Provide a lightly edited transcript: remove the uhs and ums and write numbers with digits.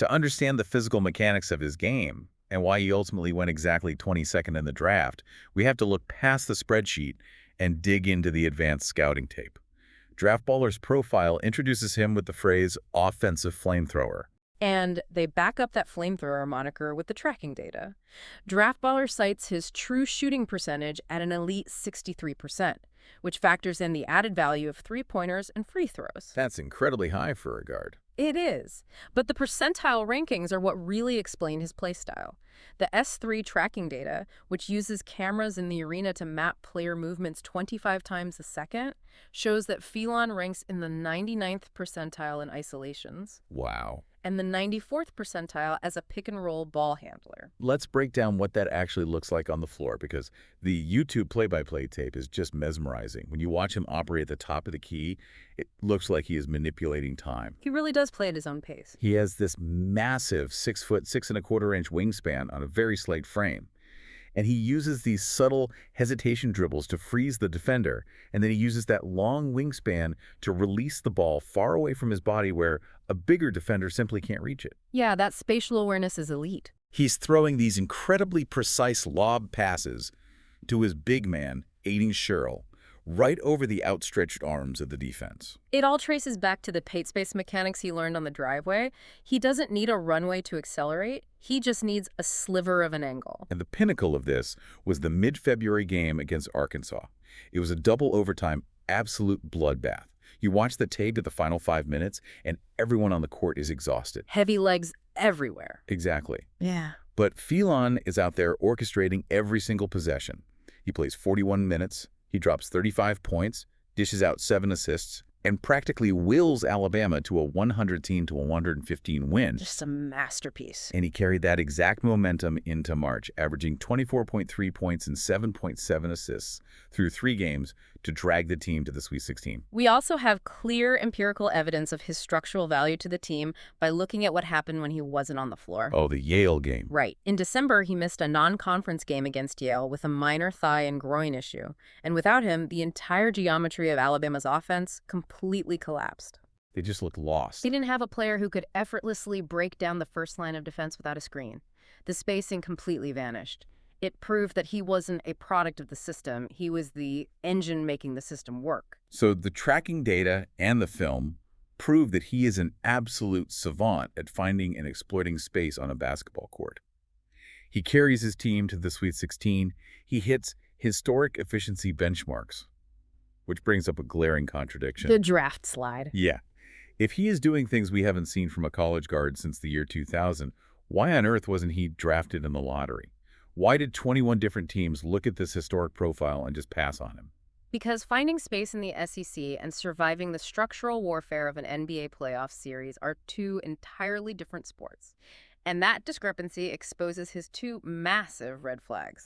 To understand the physical mechanics of his game and why he ultimately went exactly 22nd in the draft, we have to look past the spreadsheet and dig into the advanced scouting tape. Draftballer's profile introduces him with the phrase offensive flamethrower. And they back up that flamethrower moniker with the tracking data. Draftballer cites his true shooting percentage at an elite 63%, which factors in the added value of three-pointers and free throws. That's incredibly high for a guard. It is. But the percentile rankings are what really explain his playstyle. The S3 tracking data, which uses cameras in the arena to map player movements 25 times a second, shows that Phelan ranks in the 99th percentile in isolations Wow. and the 94th percentile as a pick-and-roll ball handler. Let's break down what that actually looks like on the floor, because the YouTube play-by-play tape is just mesmerizing. When you watch him operate at the top of the key, it looks like he is manipulating time. He really does play at his own pace. He has this massive 6-foot, 6.25-inch wingspan on a very slight frame. And he uses these subtle hesitation dribbles to freeze the defender, and then he uses that long wingspan to release the ball far away from his body where a bigger defender simply can't reach it. Yeah, that spatial awareness is elite. He's throwing these incredibly precise lob passes to his big man, Aiden Sherrill, right over the outstretched arms of the defense. It all traces back to the paint space mechanics he learned on the driveway. He doesn't need a runway to accelerate. He just needs a sliver of an angle. And the pinnacle of this was the mid-February game against Arkansas. It was a double overtime, absolute bloodbath. You watch the tape to the final 5 minutes, and everyone on the court is exhausted. Heavy legs everywhere. Exactly. Yeah. But Phelan is out there orchestrating every single possession. He plays 41 minutes, he drops 35 points, dishes out 7 assists, and practically wills Alabama to a 100-115 win. Just a masterpiece. And he carried that exact momentum into March, averaging 24.3 points and 7.7 assists through 3 games to drag the team to the Sweet 16. We also have clear empirical evidence of his structural value to the team by looking at what happened when he wasn't on the floor. Oh, the Yale game. Right. In December, he missed a non-conference game against Yale with a minor thigh and groin issue. And without him, the entire geometry of Alabama's offense completely collapsed. They just looked lost. They didn't have a player who could effortlessly break down the first line of defense without a screen. The spacing completely vanished. It proved that he wasn't a product of the system. He was the engine making the system work. So the tracking data and the film prove that he is an absolute savant at finding and exploiting space on a basketball court. He carries his team to the Sweet 16. He hits historic efficiency benchmarks, which brings up a glaring contradiction. The draft slide. Yeah. If he is doing things we haven't seen from a college guard since the year 2000, why on earth wasn't he drafted in the lottery? Why did 21 different teams look at this historic profile and just pass on him? Because finding space in the SEC and surviving the structural warfare of an NBA playoff series are two entirely different sports. And that discrepancy exposes his two massive red flags.